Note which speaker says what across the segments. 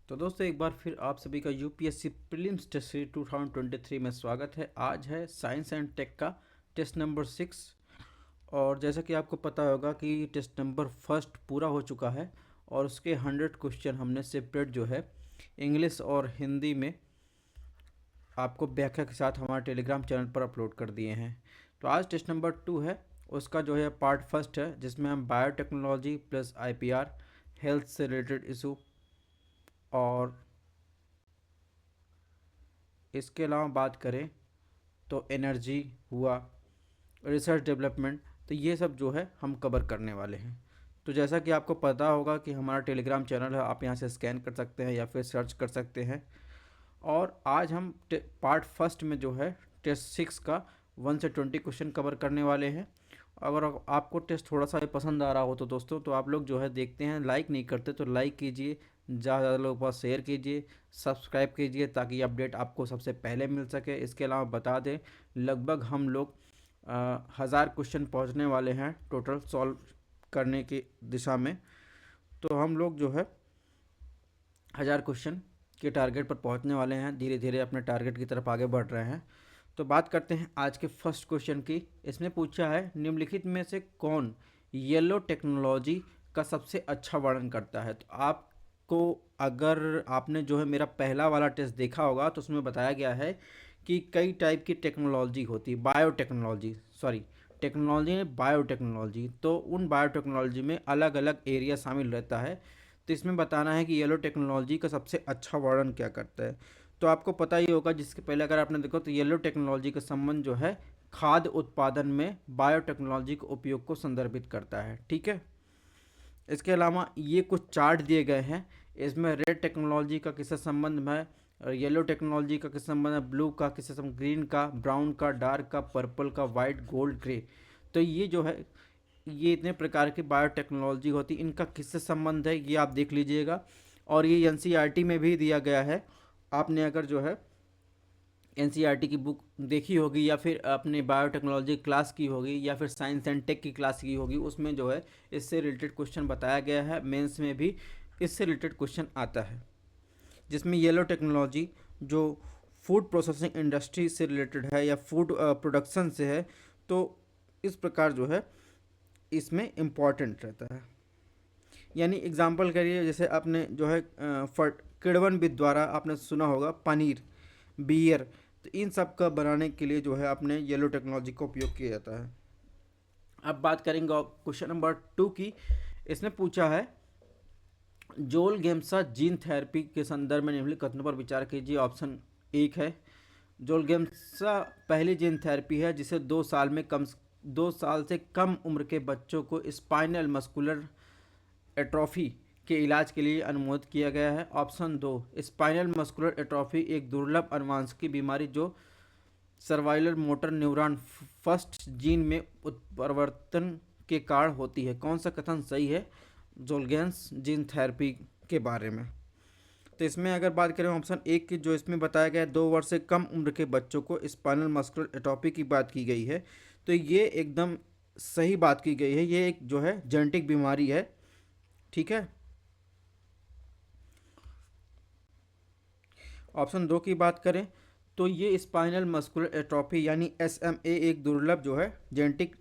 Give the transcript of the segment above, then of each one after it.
Speaker 1: तो दोस्तों एक बार फिर आप सभी का यूपीएससी प्रीलिम्स टेस्ट सीरीज 2023 में स्वागत है। आज है साइंस एंड टेक का टेस्ट नंबर 6। और जैसा कि आपको पता होगा कि टेस्ट नंबर फर्स्ट पूरा हो चुका है और उसके 100 क्वेश्चन हमने सेपरेट जो है इंग्लिश और हिंदी में आपको व्याख्या के साथ हमारे टेलीग्राम चैनल पर अपलोड कर दिए हैं। तो आज टेस्ट नंबर 2 है, उसका जो है पार्ट फर्स्ट है, जिसमें हम बायोटेक्नोलॉजी प्लस आईपीआर, हेल्थ से रिलेटेड इशू और इसके अलावा बात करें तो एनर्जी हुआ, रिसर्च डेवलपमेंट, तो ये सब जो है हम कवर करने वाले हैं। तो जैसा कि आपको पता होगा कि हमारा टेलीग्राम चैनल है, आप यहाँ से स्कैन कर सकते हैं या फिर सर्च कर सकते हैं। और आज हम पार्ट फर्स्ट में जो है टेस्ट 6 का 1 से 20 क्वेश्चन कवर करने वाले हैं। अगर आपको टेस्ट थोड़ा सा भी पसंद आ रहा हो तो दोस्तों, तो आप लोग जो है देखते हैं, लाइक नहीं करते तो लाइक कीजिए, ज़्यादा लोगों के पास शेयर कीजिए, सब्सक्राइब कीजिए ताकि अपडेट आपको सबसे पहले मिल सके। इसके अलावा बता दें, लगभग हम लोग 1000 क्वेश्चन पहुंचने वाले हैं टोटल सॉल्व करने की दिशा में। तो हम लोग जो है 1000 क्वेश्चन के टारगेट पर पहुंचने वाले हैं, धीरे धीरे अपने टारगेट की तरफ आगे बढ़ रहे हैं। तो बात करते हैं आज के फर्स्ट क्वेश्चन की। इसमें पूछा है, निम्नलिखित में से कौन येलो टेक्नोलॉजी का सबसे अच्छा वर्णन करता है। तो आपको, अगर आपने जो है मेरा पहला वाला टेस्ट देखा होगा तो उसमें बताया गया है कि कई टाइप की टेक्नोलॉजी होती है, बायोटेक्नोलॉजी, सॉरी टेक्नोलॉजी है बायोटेक्नोलॉजी। तो उन बायोटेक्नोलॉजी में अलग अलग एरिया शामिल रहता है। तो इसमें बताना है कि येलो टेक्नोलॉजी का सबसे अच्छा वर्णन क्या करता है। तो आपको पता ही होगा, जिसके पहले अगर आपने देखो तो येलो टेक्नोलॉजी का संबंध जो है खाद्य उत्पादन में बायोटेक्नोलॉजी के उपयोग को संदर्भित करता है। ठीक है, इसके अलावा ये कुछ चार्ट दिए गए हैं, इसमें रेड टेक्नोलॉजी का किससे संबंध है, येलो टेक्नोलॉजी का किससे संबंध है, ब्लू का किससे संबंध, ग्रीन का, ब्राउन का, डार्क का, पर्पल का, वाइट, गोल्ड, ग्रे। तो ये जो है, ये इतने प्रकार की बायोटेक्नोलॉजी होती, इनका किससे संबंध है ये आप देख लीजिएगा। और ये एनसीईआरटी में भी दिया गया है। आपने अगर जो है एनसीईआरटी की बुक देखी होगी या फिर अपने बायोटेक्नोलॉजी क्लास की होगी या फिर साइंस एंड टेक की क्लास की होगी, उसमें जो है इससे रिलेटेड क्वेश्चन बताया गया है। मेंस में भी इससे रिलेटेड क्वेश्चन आता है, जिसमें येलो टेक्नोलॉजी जो फूड प्रोसेसिंग इंडस्ट्री से रिलेटेड है या फूड प्रोडक्शन से है, तो इस प्रकार जो है इसमें इम्पॉर्टेंट रहता है। यानी एग्जांपल करिए, जैसे आपने जो है किड़वन द्वारा आपने सुना होगा पनीर, बियर, तो इन सब का बनाने के लिए जो है आपने येलो टेक्नोलॉजी का उपयोग किया जाता है। अब बात करेंगे क्वेश्चन नंबर 2 की। इसमें पूछा है, जोल गेम्सा जीन थेरेपी के संदर्भ में निम्नलिखित कथनों पर विचार कीजिए। ऑप्शन 1 है, जोलगेम्सा पहली जीन थेरेपी है जिसे 2 साल से कम उम्र के बच्चों को स्पाइनल मस्कुलर एट्रोफी के इलाज के लिए अनुमोदित किया गया है। ऑप्शन 2, स्पाइनल मस्कुलर एट्रोफी एक दुर्लभ अनुवांशिक बीमारी जो सर्वाइलर मोटर न्यूरॉन फर्स्ट जीन में उत्परिवर्तन के कारण होती है। कौन सा कथन सही है जोलगेंस जीन थेरेपी के बारे में। तो इसमें अगर बात करें ऑप्शन 1 की, जो इसमें बताया गया है 2 वर्ष से कम उम्र के बच्चों को स्पाइनल मस्कुलर एट्रोफी की बात की गई है, तो ये एकदम सही बात की गई है। ये एक जो है जेनेटिक बीमारी है। ठीक है, ऑप्शन 2 की बात करें तो ये स्पाइनल मस्कुलर एट्रोफी यानी SMA एक दुर्लभ जो है जेनेटिक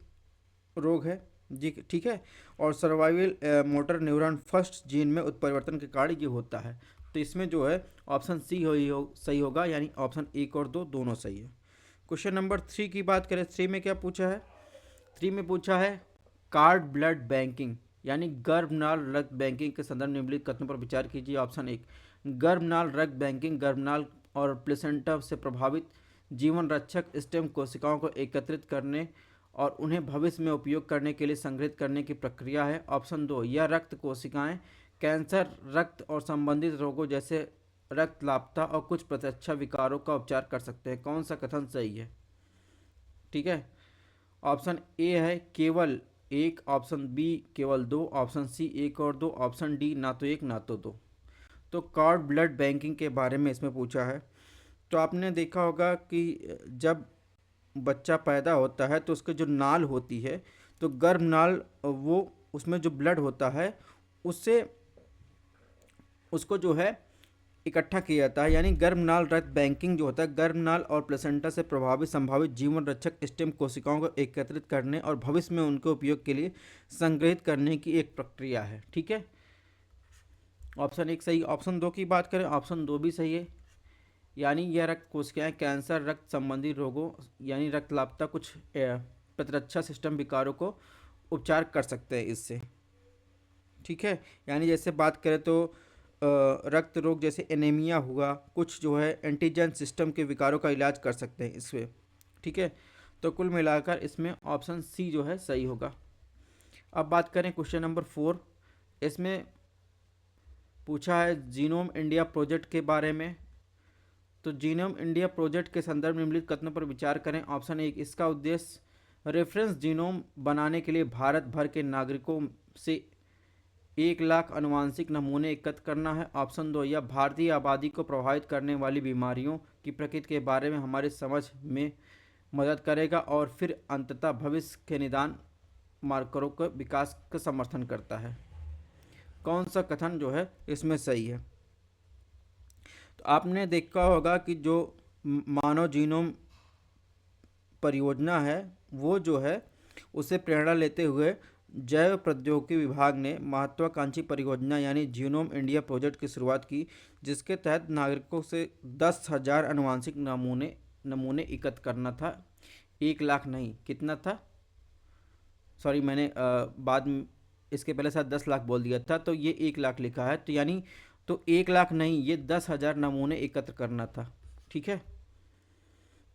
Speaker 1: रोग है जी। ठीक है, और survival motor neuron first gene में उत्परिवर्तन के कारण ये होता है। तो इसमें जो है ऑप्शन सी सही होगा, यानी ऑप्शन 1 और 2 दोनों सही है। क्वेश्चन नंबर 3 की बात करें, 3 में क्या पूछा है। 3 में पूछा है, कार्ड ब्लड बैंकिंग यानी गर्भनाल रक्त बैंकिंग के संदर्भ निम्नलिखित कथनों पर विचार कीजिए। ऑप्शन 1, गर्भनाल रक्त बैंकिंग गर्भनाल और प्लेसेंटा से प्रभावित जीवन रक्षक स्टेम कोशिकाओं को एकत्रित करने और उन्हें भविष्य में उपयोग करने के लिए संग्रहित करने की प्रक्रिया है। ऑप्शन 2, यह रक्त कोशिकाएं कैंसर, रक्त और संबंधित रोगों जैसे रक्तलापता और कुछ प्रतीक्षा विकारों का उपचार कर सकते हैं। कौन सा कथन सही है। ठीक है, ऑप्शन ए है केवल 1, ऑप्शन बी केवल 2, ऑप्शन सी 1 और 2, ऑप्शन डी ना तो 1 ना तो 2। तो कार्ड ब्लड बैंकिंग के बारे में इसमें पूछा है। तो आपने देखा होगा कि जब बच्चा पैदा होता है तो उसके जो नाल होती है, तो गर्भनाल, वो उसमें जो ब्लड होता है उससे उसको जो है इकट्ठा किया जाता है, यानी गर्भनाल रक्त बैंकिंग जो होता है, गर्भनाल और प्लेसेंटा से प्रभावित संभावित जीवन रक्षक स्टेम कोशिकाओं को एकत्रित करने और भविष्य में उनके उपयोग के लिए संग्रहित करने की एक प्रक्रिया है। ठीक है, ऑप्शन एक सही। ऑप्शन दो की बात करें, ऑप्शन दो भी सही है, यानी यह रक्त कोशिकाएं कैंसर, रक्त संबंधी रोगों यानी रक्तलापता, कुछ प्रतिरक्षा सिस्टम विकारों को उपचार कर सकते हैं इससे। ठीक है, यानी जैसे बात करें तो रक्त रोग जैसे एनीमिया हुआ, कुछ जो है एंटीजन सिस्टम के विकारों का इलाज कर सकते हैं इससे। ठीक है, तो कुल मिलाकर इसमें ऑप्शन सी जो है सही होगा। अब बात करें क्वेश्चन नंबर 4। इसमें पूछा है जीनोम इंडिया प्रोजेक्ट के बारे में। तो जीनोम इंडिया प्रोजेक्ट के संदर्भ में निम्नलिखित कथनों पर विचार करें। ऑप्शन एक, इसका उद्देश्य रेफरेंस जीनोम बनाने के लिए भारत भर के नागरिकों से 1 लाख आनुवांशिक नमूने एकत्र करना है। ऑप्शन दो, यह भारतीय आबादी को प्रभावित करने वाली बीमारियों की प्रकृति के बारे में हमारी समझ में मदद करेगा और फिर अंततः भविष्य के निदान मार्करों के विकास का समर्थन करता है। कौन सा कथन जो है इसमें सही है? तो आपने देखा होगा कि जो मानव जीनोम परियोजना है वो जो है उसे प्रेरणा लेते हुए जैव प्रौद्योगिकी विभाग ने महत्वाकांक्षी परियोजना यानी जीनोम इंडिया प्रोजेक्ट की शुरुआत की, जिसके तहत नागरिकों से 10,000 आनुवांशिक नमूने एकत्र करना था। 1 लाख नहीं, कितना था, सॉरी मैंने बाद में इसके पहले शायद 10 लाख बोल दिया था, तो ये 1 लाख लिखा है, तो यानी तो 1 लाख नहीं, ये 10,000 नमूने एकत्र करना था। ठीक है,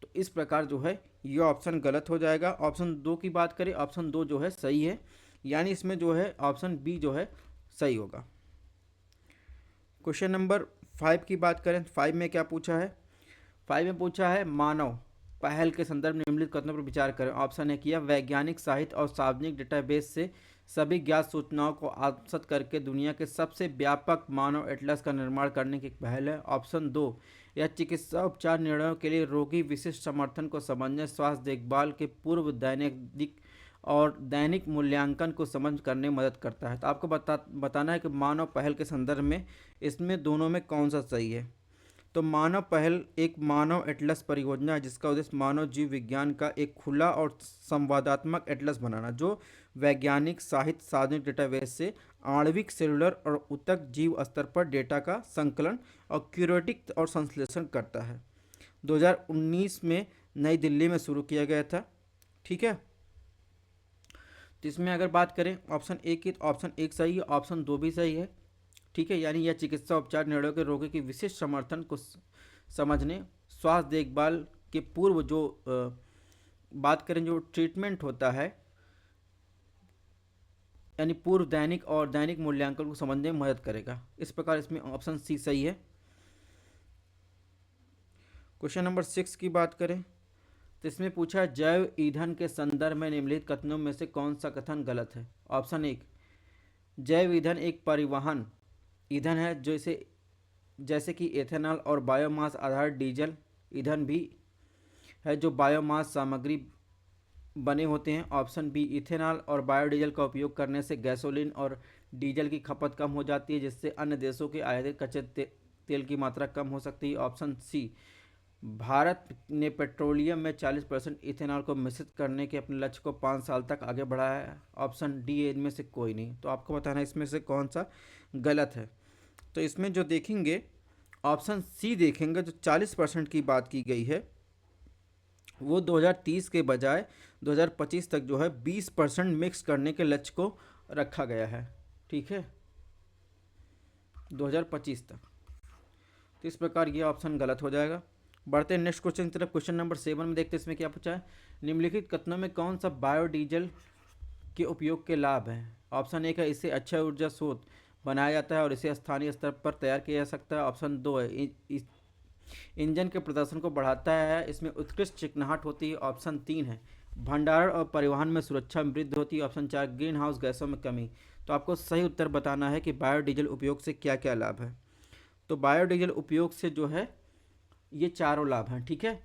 Speaker 1: तो इस प्रकार जो है ये ऑप्शन गलत हो जाएगा। ऑप्शन दो की बात करें, ऑप्शन दो जो है सही है, यानी इसमें जो है ऑप्शन बी जो है सही होगा। क्वेश्चन नंबर 5 की बात करें, 5 में क्या पूछा है? 5 में पूछा है मानव पहल के संदर्भ में निम्नलिखित कथनों पर विचार करें। ऑप्शन एक, यह वैज्ञानिक साहित्य और सार्वजनिक डेटाबेस से सभी ज्ञात सूचनाओं को आत्मसात करके दुनिया के सबसे व्यापक मानव एटलस का निर्माण करने की एक पहल है। ऑप्शन दो, यह चिकित्सा उपचार निर्णयों के लिए रोगी विशिष्ट समर्थन को समझने, स्वास्थ्य देखभाल के पूर्व दैनिक मूल्यांकन को समझ करने में मदद करता है। तो आपको बताना है कि मानव पहल के संदर्भ में इसमें दोनों में कौन सा सही है। तो मानव पहल एक मानव एटलस परियोजना है जिसका उद्देश्य मानव जीव विज्ञान का एक खुला और संवादात्मक एटलस बनाना, जो वैज्ञानिक साहित्य सार्वजनिक डेटाबेस से आणविक, सेलुलर और ऊतक जीव स्तर पर डेटा का संकलन और क्यूरेटिक और संश्लेषण करता है। 2019 में नई दिल्ली में शुरू किया गया था। ठीक है, तो इसमें अगर बात करें ऑप्शन एक की, तो ऑप्शन एक सही है, ऑप्शन दो भी सही है। ठीक है, यानी यह चिकित्सा उपचार निर्णयों के रोगी की विशिष्ट समर्थन को समझने, स्वास्थ्य देखभाल के पूर्व जो बात करें जो ट्रीटमेंट होता है यानी पूर्व दैनिक और दैनिक मूल्यांकन को समझने में मदद करेगा। इस प्रकार इसमें ऑप्शन सी सही है। क्वेश्चन नंबर 6 की बात करें, तो इसमें पूछा जैव ईंधन के संदर्भ में निम्नलिखित कथनों में से कौन सा कथन गलत है। ऑप्शन एक, जैव ईंधन एक परिवहन ईंधन है जैसे कि एथेनॉल और बायोमास आधारित डीजल ईंधन भी है जो बायोमास सामग्री बने होते हैं। ऑप्शन बी, इथेनॉल और बायोडीजल का उपयोग करने से गैसोलीन और डीजल की खपत कम हो जाती है जिससे अन्य देशों के आयातित कच्चे तेल की मात्रा कम हो सकती है। ऑप्शन सी, भारत ने पेट्रोलियम में 40% इथेनॉल को मिश्रित करने के अपने लक्ष्य को 5 साल तक आगे बढ़ाया है। ऑप्शन डी, इनमें से कोई नहीं। तो आपको बताना है इसमें से कौन सा गलत है। तो इसमें जो देखेंगे ऑप्शन सी देखेंगे, जो 40% की बात की गई है वो 2030 के बजाय 2025 तक जो है 20% मिक्स करने के लक्ष्य को रखा गया है। ठीक है, 2025 तक। तो इस प्रकार ये ऑप्शन गलत हो जाएगा। बढ़ते हैं नेक्स्ट क्वेश्चन की तरफ। क्वेश्चन नंबर 7 में देखते हैं इसमें क्या पूछा है। निम्नलिखित कथनों में कौन सा बायोडीजल के उपयोग के लाभ हैं। ऑप्शन एक है, इससे अच्छा ऊर्जा स्रोत बनाया जाता है और इसे स्थानीय स्तर पर तैयार किया जा सकता है। ऑप्शन दो है, इंजन के प्रदर्शन को बढ़ाता है, इसमें उत्कृष्ट चिकनाहट होती है। ऑप्शन तीन है, भंडारण और परिवहन में सुरक्षा में वृद्धि होती है। ऑप्शन चार, ग्रीन हाउस गैसों में कमी। तो आपको सही उत्तर बताना है कि बायोडीजल उपयोग से क्या क्या लाभ है। तो बायोडीजल उपयोग से जो है ये चारों लाभ हैं। ठीक है,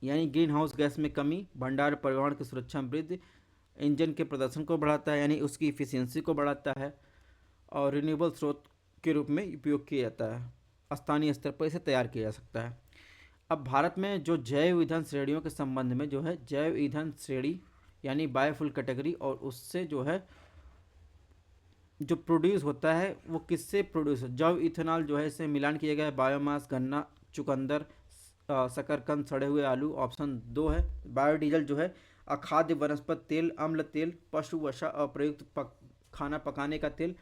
Speaker 1: यानी ग्रीन हाउस गैस में कमी, भंडार परिवहन की सुरक्षा में वृद्धि, इंजन के प्रदर्शन को बढ़ाता है यानी उसकी इफिशियंसी को बढ़ाता है, और रिन्यूएबल स्रोत के रूप में उपयोग किया जाता है। स्थानीय स्तर पर इसे तैयार किया जा सकता है। अब भारत में जो जैव ईंधन श्रेणियों के संबंध में जो है जैव ईंधन श्रेणी यानी बायोफ्यूल कैटेगरी, और उससे जो है जो प्रोड्यूस होता है वो किससे प्रोड्यूस, जैव इथेनॉल जो है इससे मिलान किया गया है बायोमास, गन्ना, चुकंदर, शकरकंद, सड़े हुए आलू। ऑप्शन 2 है। बायोडीजल जो है अखाद्य वनस्पति तेल, अम्ल तेल, पशु वसा, अप्रयुक्त खाना पकाने का तेल।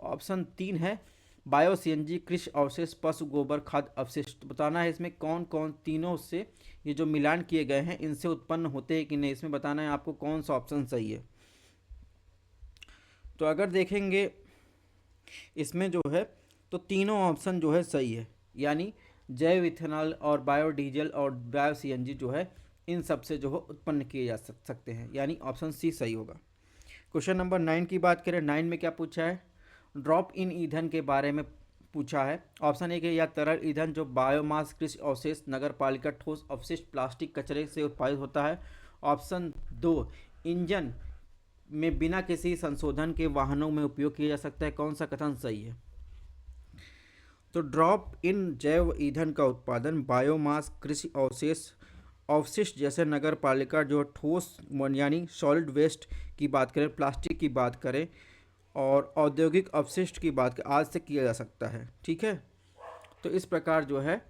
Speaker 1: ऑप्शन 3 है बायो सीएनजी, कृषि अवशेष, पशु गोबर, खाद्य अवशिष्ट। बताना है इसमें कौन कौन तीनों से ये जो मिलान किए गए हैं इनसे उत्पन्न होते हैं कि नहीं, इसमें बताना है आपको कौन सा ऑप्शन सही है। तो अगर देखेंगे इसमें जो है तो तीनों ऑप्शन जो है सही है, यानी जैव इथेनॉल और बायोडीजल और बायो सीएनजी जो है इन सब से जो है उत्पन्न किए जा सकते हैं, यानी ऑप्शन सी सही होगा। क्वेश्चन नंबर 9 की बात करें, 9 में क्या पूछा है, ड्रॉप इन ईंधन के बारे में पूछा है। ऑप्शन 1 है या तरल ईंधन जो बायोमास, कृषि अवशेष, नगर पालिका ठोस अपशिष्ट, प्लास्टिक कचरे से उत्पादित होता है। ऑप्शन 2 इंजन में बिना किसी संशोधन के वाहनों में उपयोग किया जा सकता है। कौन सा कथन सही है? तो ड्रॉप इन जैव ईंधन का उत्पादन बायोमास, कृषि अवशेष, अवशिष्ट जैसे नगर पालिका जो ठोस यानी सॉलिड वेस्ट की बात करें, प्लास्टिक की बात करें और औद्योगिक अपशिष्ट की बात करें, आज से किया जा सकता है। ठीक है, तो इस प्रकार जो है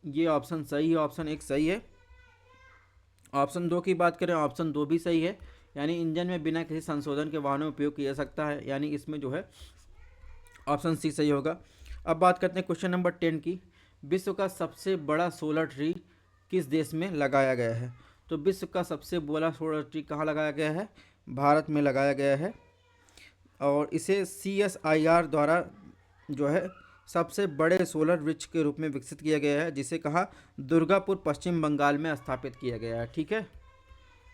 Speaker 1: ये ऑप्शन सही है, ऑप्शन 1 सही है। ऑप्शन 2 की बात करें, ऑप्शन 2 भी सही है, यानी इंजन में बिना किसी संशोधन के वाहनों में उपयोग किया जा सकता है, यानी इसमें जो है ऑप्शन सी सही होगा। अब बात करते हैं क्वेश्चन नंबर 10 की, विश्व का सबसे बड़ा सोलर ट्री किस देश में लगाया गया है? तो विश्व का सबसे बड़ा सोलर ट्री कहाँ लगाया गया है? भारत में लगाया गया है, और इसे CSIR द्वारा जो है सबसे बड़े सोलर वृक्ष के रूप में विकसित किया गया है, जिसे कहा दुर्गापुर पश्चिम बंगाल में स्थापित किया गया है। ठीक है,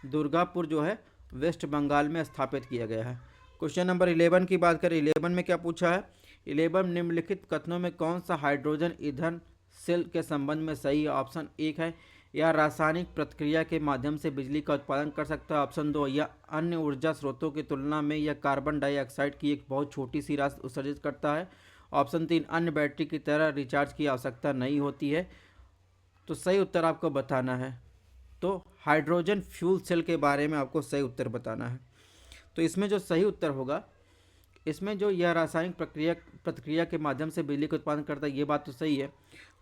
Speaker 1: दुर्गापुर जो है वेस्ट बंगाल में स्थापित किया गया है। क्वेश्चन नंबर 11 की बात करें, 11 में क्या पूछा है, 11 निम्नलिखित कथनों में कौन सा हाइड्रोजन ईंधन सेल के संबंध में सही है? ऑप्शन 1 है या रासायनिक प्रतिक्रिया के माध्यम से बिजली का उत्पादन कर सकता है। ऑप्शन 2 या अन्य ऊर्जा स्रोतों की तुलना में यह कार्बन डाइऑक्साइड की एक बहुत छोटी सी राशि उत्सर्जित करता है। ऑप्शन 3 अन्य बैटरी की तरह रिचार्ज की आवश्यकता नहीं होती है। तो सही उत्तर आपको बताना है, तो हाइड्रोजन फ्यूल सेल के बारे में आपको सही उत्तर बताना है। तो इसमें जो सही उत्तर होगा, इसमें जो यह रासायनिक प्रतिक्रिया के माध्यम से बिजली का उत्पादन करता है, ये बात तो सही है।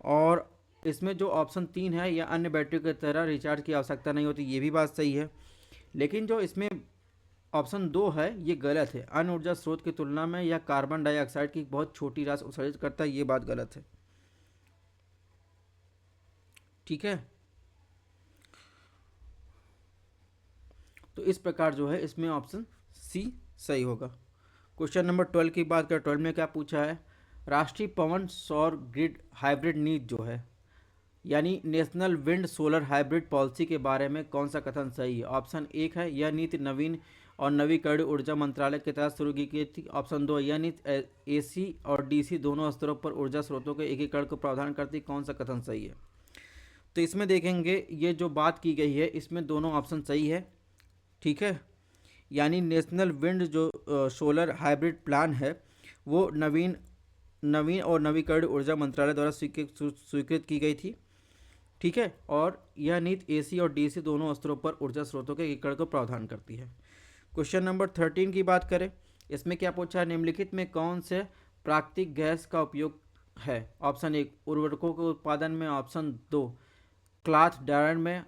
Speaker 1: और इसमें जो ऑप्शन 3 है या अन्य बैटरी की तरह रिचार्ज की आवश्यकता नहीं होती, ये भी बात सही है। लेकिन जो इसमें ऑप्शन 2 है ये गलत है, अन्य ऊर्जा स्रोत की तुलना में यह कार्बन डाइऑक्साइड की बहुत छोटी राशि उत्सर्जित करता है, ये बात गलत है। ठीक है, तो इस प्रकार जो है इसमें ऑप्शन सी सही होगा। क्वेश्चन नंबर 12 की बात करें, 12 में क्या पूछा है, राष्ट्रीय पवन सौर ग्रिड हाइब्रिड नीति जो है यानी national wind solar hybrid policy के बारे में कौन सा कथन सही है? ऑप्शन 1 है यह नीति नवीन और नवीकरणीय ऊर्जा मंत्रालय के तहत शुरू की गई थी। ऑप्शन 2 यह नीति AC और DC दोनों स्तरों पर ऊर्जा स्रोतों के एकीकरण को प्रावधान करती, कौन सा कथन सही है? तो इसमें देखेंगे ये जो बात की गई है इसमें दोनों ऑप्शन सही है। ठीक है, यानी नेशनल विंड जो सोलर हाइब्रिड प्लान है वो नवीन और नवीकरणीय ऊर्जा मंत्रालय द्वारा स्वीकृत की गई थी। ठीक है, और यह नीति AC और DC दोनों स्तरों पर ऊर्जा स्रोतों के एकीकरण को प्रावधान करती है। क्वेश्चन नंबर 13 की बात करें, इसमें क्या पूछा है, निम्नलिखित में कौन से प्राकृतिक गैस का उपयोग है? ऑप्शन 1 उर्वरकों के उत्पादन में, ऑप्शन 2 क्लॉथ ड्रायर में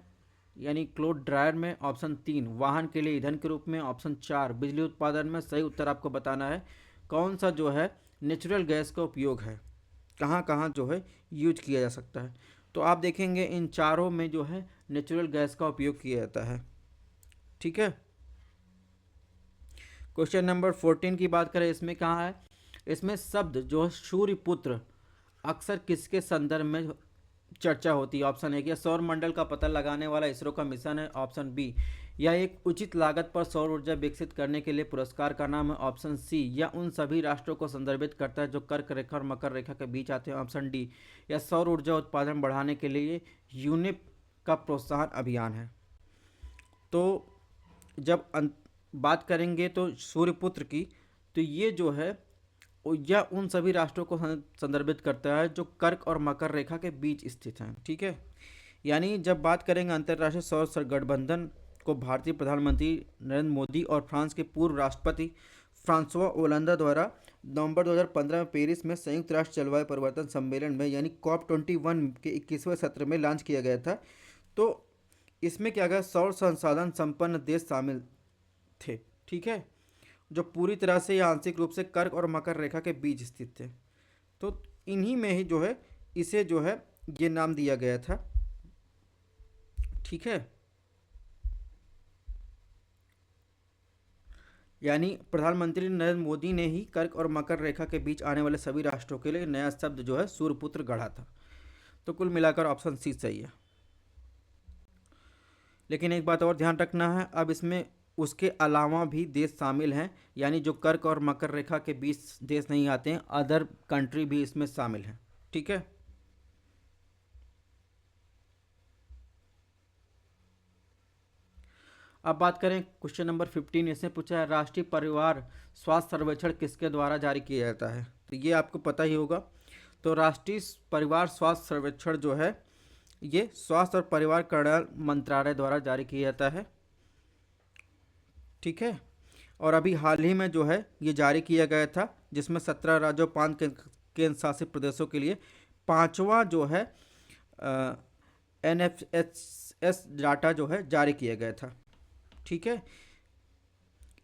Speaker 1: यानी क्लोथ ड्रायर में, ऑप्शन 3 वाहन के लिए ईंधन के रूप में, ऑप्शन 4 बिजली उत्पादन में। सही उत्तर आपको बताना है कौन सा जो है नेचुरल गैस का उपयोग है, कहाँ कहाँ जो है यूज किया जा सकता है। तो आप देखेंगे इन चारों में जो है नेचुरल गैस का उपयोग किया जाता है। ठीक है, क्वेश्चन नंबर 14 की बात करें, इसमें कहाँ है, इसमें शब्द जो है सूर्यपुत्र अक्सर किसके संदर्भ में चर्चा होती है? ऑप्शन 1 यह सौर मंडल का पता लगाने वाला इसरो का मिशन है। ऑप्शन बी यह एक उचित लागत पर सौर ऊर्जा विकसित करने के लिए पुरस्कार का नाम है। ऑप्शन सी यह उन सभी राष्ट्रों को संदर्भित करता है जो कर्क रेखा और मकर रेखा के बीच आते हैं। ऑप्शन डी यह सौर ऊर्जा उत्पादन बढ़ाने के लिए यूनिप का प्रोत्साहन अभियान है। तो जब बात करेंगे तो सूर्यपुत्र की, तो ये जो है यह उन सभी राष्ट्रों को संदर्भित करता है जो कर्क और मकर रेखा के बीच स्थित हैं। ठीक है, यानी जब बात करेंगे अंतर्राष्ट्रीय सौर गठबंधन को भारतीय प्रधानमंत्री नरेंद्र मोदी और फ्रांस के पूर्व राष्ट्रपति फ्रांसवा ओलंदा द्वारा नवंबर 2015 में पेरिस में संयुक्त राष्ट्र जलवायु परिवर्तन सम्मेलन में यानी COP21 के 21वें सत्र में लॉन्च किया गया था। तो इसमें क्या गया, सौर संसाधन संपन्न देश शामिल थे। ठीक है, जो पूरी तरह से या आंशिक रूप से कर्क और मकर रेखा के बीच स्थित थे। तो इन्हीं में ही जो है इसे जो है ये नाम दिया गया था। ठीक है, यानी प्रधानमंत्री नरेंद्र मोदी ने ही कर्क और मकर रेखा के बीच आने वाले सभी राष्ट्रों के लिए नया शब्द जो है सूर्यपुत्र गढ़ा था। तो कुल मिलाकर ऑप्शन सी सही है। लेकिन एक बात और ध्यान रखना है, अब इसमें उसके अलावा भी देश शामिल हैं, यानी जो कर्क और मकर रेखा के बीच देश नहीं आते हैं, अदर कंट्री भी इसमें शामिल हैं। ठीक है, अब बात करें क्वेश्चन नंबर 15। इसने पूछा है राष्ट्रीय परिवार स्वास्थ्य सर्वेक्षण किसके द्वारा जारी किया जाता है। तो ये आपको पता ही होगा। तो राष्ट्रीय परिवार स्वास्थ्य सर्वेक्षण जो है ये स्वास्थ्य और परिवार कल्याण मंत्रालय द्वारा जारी किया जाता है। ठीक है, और अभी हाल ही में जो है ये जारी किया गया था, जिसमें 17 राज्यों 5 केंद्र शासित प्रदेशों के लिए पांचवा जो है NFHS डाटा जो है जारी किया गया था। ठीक है,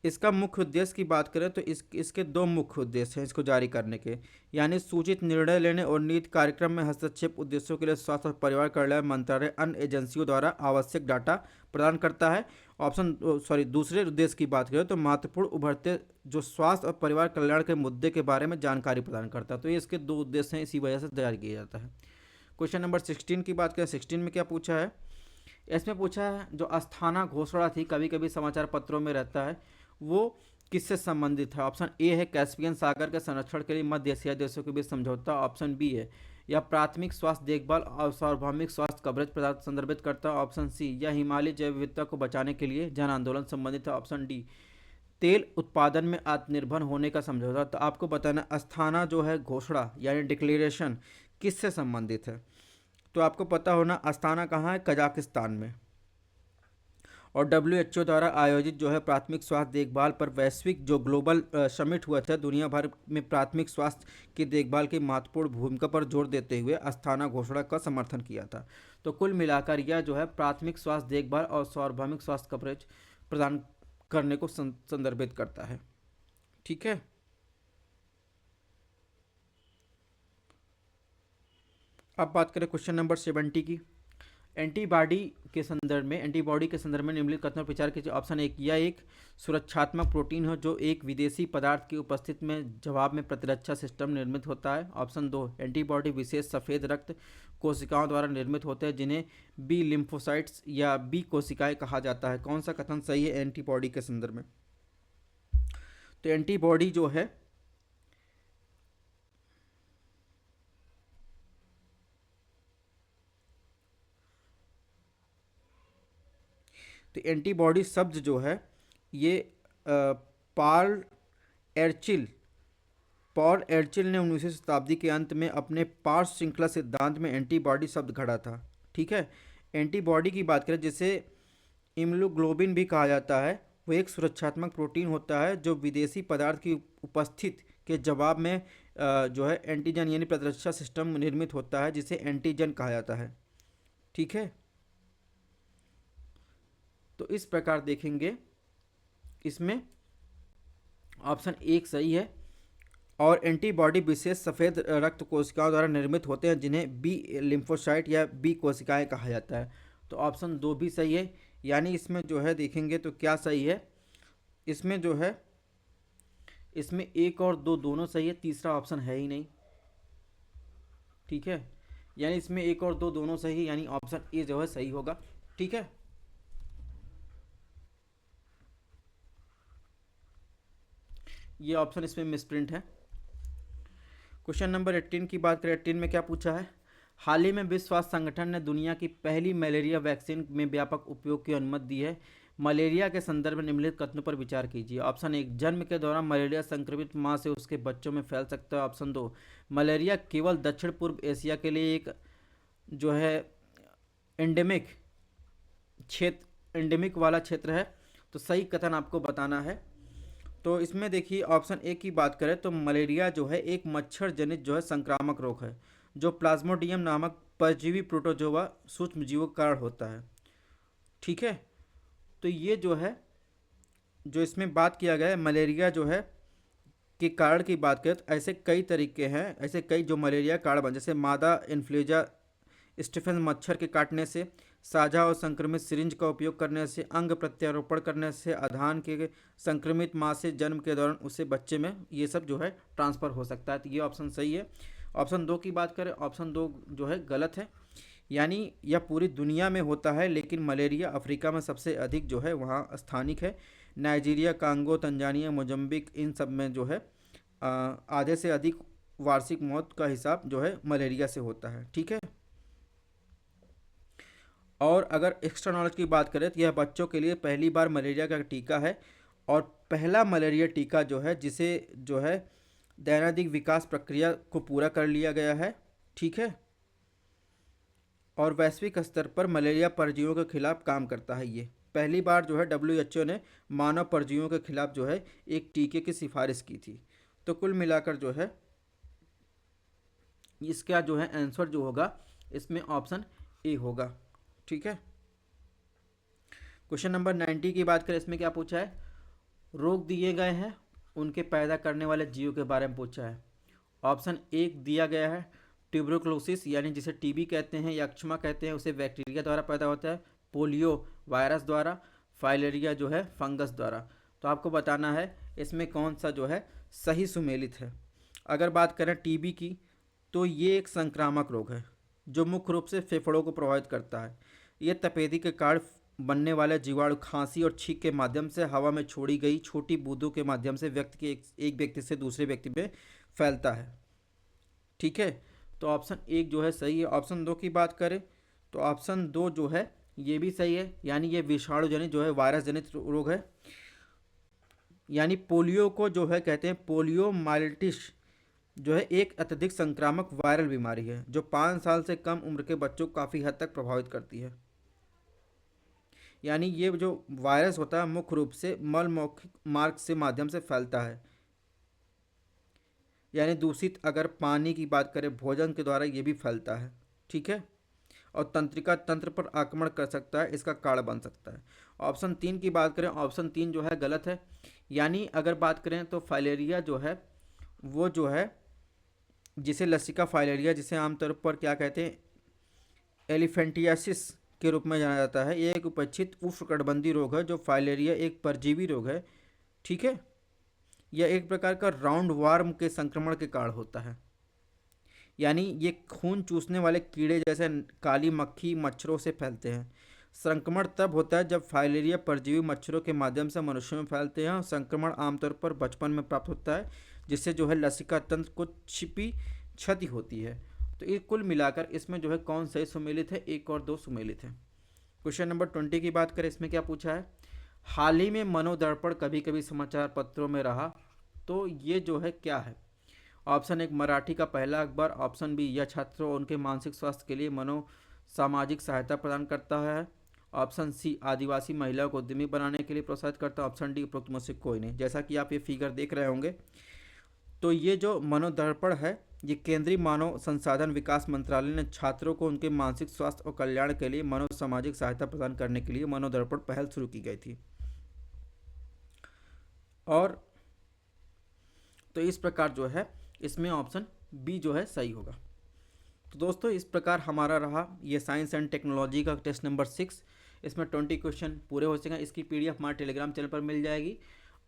Speaker 1: इसका मुख्य उद्देश्य की बात करें तो इसके दो मुख्य उद्देश्य हैं इसको जारी करने के, यानी सूचित निर्णय लेने और नीति कार्यक्रम में हस्तक्षेप उद्देश्यों के लिए स्वास्थ्य और परिवार कल्याण मंत्रालय अन्य एजेंसियों द्वारा आवश्यक डाटा प्रदान करता है। दूसरे उद्देश्य की बात करें तो महत्वपूर्ण उभरते जो स्वास्थ्य और परिवार कल्याण के मुद्दे के बारे में जानकारी प्रदान करता है। तो ये इसके दो उद्देश्य हैं, इसी वजह से जारी किया जाता है। क्वेश्चन नंबर 16 की बात करें, 16 में क्या पूछा है, इसमें पूछा है जो अस्थाना घोषणा थी, कभी कभी समाचार पत्रों में रहता है, वो किससे संबंधित है। ऑप्शन ए है कैस्पियन सागर के संरक्षण के लिए मध्य एशिया देशों के बीच समझौता। ऑप्शन बी है या प्राथमिक स्वास्थ्य देखभाल और सार्वभौमिक स्वास्थ्य कवरेज प्रदान संदर्भित करता है। ऑप्शन सी या हिमालय जैव विविधता को बचाने के लिए जन आंदोलन संबंधित है। ऑप्शन डी तेल उत्पादन में आत्मनिर्भर होने का समझौता। तो आपको बताना अस्थाना जो है घोषणा यानी डिक्लेरेशन किससे संबंधित है। तो आपको पता होना अस्थाना कहाँ है, कजाकिस्तान में। और WHO द्वारा आयोजित जो है प्राथमिक स्वास्थ्य देखभाल पर वैश्विक जो ग्लोबल समिट हुआ था, दुनिया भर में प्राथमिक स्वास्थ्य की देखभाल की महत्वपूर्ण भूमिका पर जोर देते हुए अस्थाना घोषणा का समर्थन किया था। तो कुल मिलाकर यह जो है प्राथमिक स्वास्थ्य देखभाल और सार्वभौमिक स्वास्थ्य कवरेज प्रदान करने को संदर्भित करता है। ठीक है, अब बात करें क्वेश्चन नंबर 70 की। एंटीबॉडी के संदर्भ में निम्नलिखित कथनों पर विचार कीजिए। ऑप्शन एक, यह एक सुरक्षात्मक प्रोटीन है जो एक विदेशी पदार्थ की उपस्थिति में जवाब में प्रतिरक्षा सिस्टम निर्मित होता है। ऑप्शन दो, एंटीबॉडी विशेष सफ़ेद रक्त कोशिकाओं द्वारा निर्मित होते हैं जिन्हें बी लिम्फोसाइट्स या बी कोशिकाएं कहा जाता है। कौन सा कथन सही है एंटीबॉडी के संदर्भ में। तो एंटीबॉडी जो है तो एंटीबॉडी शब्द जो है ये पॉल एर्चिल ने 19वीं शताब्दी के अंत में अपने पार्श्व श्रृंखला सिद्धांत में एंटीबॉडी शब्द घड़ा था। ठीक है, एंटीबॉडी की बात करें जिसे इम्यूनोग्लोबिन भी कहा जाता है, वो एक सुरक्षात्मक प्रोटीन होता है जो विदेशी पदार्थ की उपस्थिति के जवाब में जो है एंटीजन यानी प्रतिरक्षा सिस्टम निर्मित होता है जिसे एंटीजन कहा जाता है। ठीक है, तो इस प्रकार देखेंगे इसमें ऑप्शन एक सही है। और एंटीबॉडी विशेष सफ़ेद रक्त कोशिकाओं द्वारा निर्मित होते हैं जिन्हें बी लिम्फोसाइट या बी कोशिकाएं कहा जाता है। तो ऑप्शन दो भी सही है, यानी इसमें जो है देखेंगे तो क्या सही है, इसमें जो है इसमें एक और दो दोनों सही है, तीसरा ऑप्शन है ही नहीं। ठीक है, यानी इसमें एक और दो दोनों सही, यानी ऑप्शन ए जो है सही होगा। ठीक है, ये ऑप्शन इसमें मिसप्रिंट है। क्वेश्चन नंबर 18 की बात करें, 18 में क्या पूछा है, हाल ही में विश्व स्वास्थ्य संगठन ने दुनिया की पहली मलेरिया वैक्सीन में व्यापक उपयोग की अनुमति दी है। मलेरिया के संदर्भ में निम्नलिखित कथनों पर विचार कीजिए। ऑप्शन 1, जन्म के दौरान मलेरिया संक्रमित मां से उसके बच्चों में फैल सकता है। ऑप्शन 2, मलेरिया केवल दक्षिण पूर्व एशिया के लिए एक जो है एंडेमिक एंडेमिक वाला क्षेत्र है। तो सही कथन आपको बताना है। तो इसमें देखिए ऑप्शन ए की बात करें तो मलेरिया जो है एक मच्छर जनित जो है संक्रामक रोग है, जो प्लाज्मोडियम नामक परजीवी प्रोटोजोआ सूक्ष्म जीवों के कारण होता है। ठीक है, तो ये जो है जो इसमें बात किया गया है मलेरिया जो है के कारण की बात करें तो ऐसे कई तरीके हैं, ऐसे कई जो मलेरिया कारण बन, जैसे मादा इन्फ्लुएंजा स्टीफन मच्छर के काटने से, साझा और संक्रमित सिरिंज का उपयोग करने से, अंग प्रत्यारोपण करने से, आधान के संक्रमित माँ से जन्म के दौरान उसे बच्चे में ये सब जो है ट्रांसफ़र हो सकता है। तो ये ऑप्शन सही है। ऑप्शन 2 की बात करें, ऑप्शन 2 जो है गलत है, यानी यह पूरी दुनिया में होता है लेकिन मलेरिया अफ्रीका में सबसे अधिक जो है वहाँ स्थानिक है। नाइजीरिया, कांगो, तंजानिया, मोजम्बिक, इन सब में जो है आधे से अधिक वार्षिक मौत का हिसाब जो है मलेरिया से होता है। ठीक है, और अगर एक्स्ट्रा नॉलेज की बात करें तो यह बच्चों के लिए पहली बार मलेरिया का टीका है और पहला मलेरिया टीका जो है जिसे जो है दैनिक विकास प्रक्रिया को पूरा कर लिया गया है। ठीक है, और वैश्विक स्तर पर मलेरिया परजीवियों के खिलाफ काम करता है। ये पहली बार जो है WHO ने मानव परजीवियों के खिलाफ जो है एक टीके की सिफारिश की थी। तो कुल मिलाकर जो है इसका जो है आंसर जो होगा इसमें ऑप्शन ए होगा। ठीक है, क्वेश्चन नंबर 90 की बात करें, इसमें क्या पूछा है, रोग दिए गए हैं उनके पैदा करने वाले जीवों के बारे में पूछा है। ऑप्शन 1 दिया गया है ट्यूबरकुलोसिस यानी जिसे टीबी कहते हैं या अक्षमा कहते हैं, उसे बैक्टीरिया द्वारा पैदा होता है। पोलियो वायरस द्वारा। फाइलेरिया जो है फंगस द्वारा। तो आपको बताना है इसमें कौन सा जो है सही सुमेलित है। अगर बात करें टीबी की तो ये एक संक्रामक रोग है जो मुख्य रूप से फेफड़ों को प्रभावित करता है। ये तपेदी के कारण बनने वाले जीवाणु खांसी और छींक के माध्यम से हवा में छोड़ी गई छोटी बूंदों के माध्यम से व्यक्ति के एक व्यक्ति से दूसरे व्यक्ति में फैलता है। ठीक है, तो ऑप्शन 1 जो है सही है। ऑप्शन 2 की बात करें तो ऑप्शन 2 जो है ये भी सही है, यानी ये विषाणु जनित जो है वायरस जनित रोग है। यानी पोलियो को जो है कहते हैं पोलियो माइलिटिस जो है एक अत्यधिक संक्रामक वायरल बीमारी है जो 5 साल से कम उम्र के बच्चों को काफ़ी हद तक प्रभावित करती है। यानी ये जो वायरस होता है मुख्य रूप से मल मौखिक मार्ग से माध्यम से फैलता है। यानी दूषित अगर पानी की बात करें भोजन के द्वारा ये भी फैलता है। ठीक है, और तंत्रिका तंत्र पर आक्रमण कर सकता है, इसका कारण बन सकता है। ऑप्शन 3 की बात करें, ऑप्शन 3 जो है गलत है। यानी अगर बात करें तो फाइलेरिया जो है वो जो है जिसे लसिका फाइलेरिया जिसे आमतौर पर क्या कहते हैं एलिफेंटियासिस के रूप में जाना जाता है, ये एक उपेक्षित उष्णकटिबंधीय रोग है जो फाइलेरिया एक परजीवी रोग है। ठीक है, यह एक प्रकार का राउंड वार्म के संक्रमण के कारण होता है। यानी ये खून चूसने वाले कीड़े जैसे काली मक्खी मच्छरों से फैलते हैं। संक्रमण तब होता है जब फाइलेरिया परजीवी मच्छरों के माध्यम से मनुष्यों में फैलते हैं और संक्रमण आमतौर पर बचपन में प्राप्त होता है जिससे जो है लसिका तंत्र को छिपी क्षति होती है। तो ये कुल मिलाकर इसमें जो है कौन सही सुमेलित है, 1 और 2 सुमेलित है। क्वेश्चन नंबर 20 की बात करें, इसमें क्या पूछा है, हाल ही में मनोदर्पण कभी कभी समाचार पत्रों में रहा, तो ये जो है क्या है। ऑप्शन 1 मराठी का पहला अखबार। ऑप्शन बी यह छात्रों और उनके मानसिक स्वास्थ्य के लिए मनो सामाजिक सहायता प्रदान करता है। ऑप्शन सी आदिवासी महिलाओं को उद्यमी बनाने के लिए प्रोत्साहित करता है। ऑप्शन डी उपरोक्त में से कोई नहीं। जैसा कि आप ये फिगर देख रहे होंगे तो ये जो मनोदर्पण है ये केंद्रीय मानव संसाधन विकास मंत्रालय ने छात्रों को उनके मानसिक स्वास्थ्य और कल्याण के लिए मनो सामाजिक सहायता प्रदान करने के लिए मनोदर्पण पहल शुरू की गई थी। और तो इस प्रकार जो है इसमें ऑप्शन बी जो है सही होगा। तो दोस्तों इस प्रकार हमारा रहा ये साइंस एंड टेक्नोलॉजी का टेस्ट नंबर 6। इसमें 20 क्वेश्चन पूरे हो सकेंगे। इसकी PDF हमारे टेलीग्राम चैनल पर मिल जाएगी।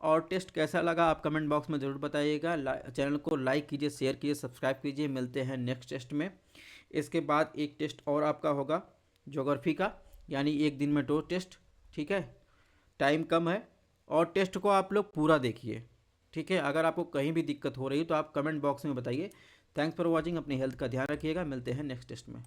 Speaker 1: और टेस्ट कैसा लगा आप कमेंट बॉक्स में ज़रूर बताइएगा। चैनल को लाइक कीजिए, शेयर कीजिए, सब्सक्राइब कीजिए। मिलते हैं नेक्स्ट टेस्ट में। इसके बाद एक टेस्ट और आपका होगा ज्योग्राफी का, यानी एक दिन में 2 टेस्ट। ठीक है, टाइम कम है और टेस्ट को आप लोग पूरा देखिए। ठीक है, अगर आपको कहीं भी दिक्कत हो रही तो आप कमेंट बॉक्स में बताइए। Thanks for watching. अपनी हेल्थ का ध्यान रखिएगा। मिलते हैं नेक्स्ट टेस्ट में।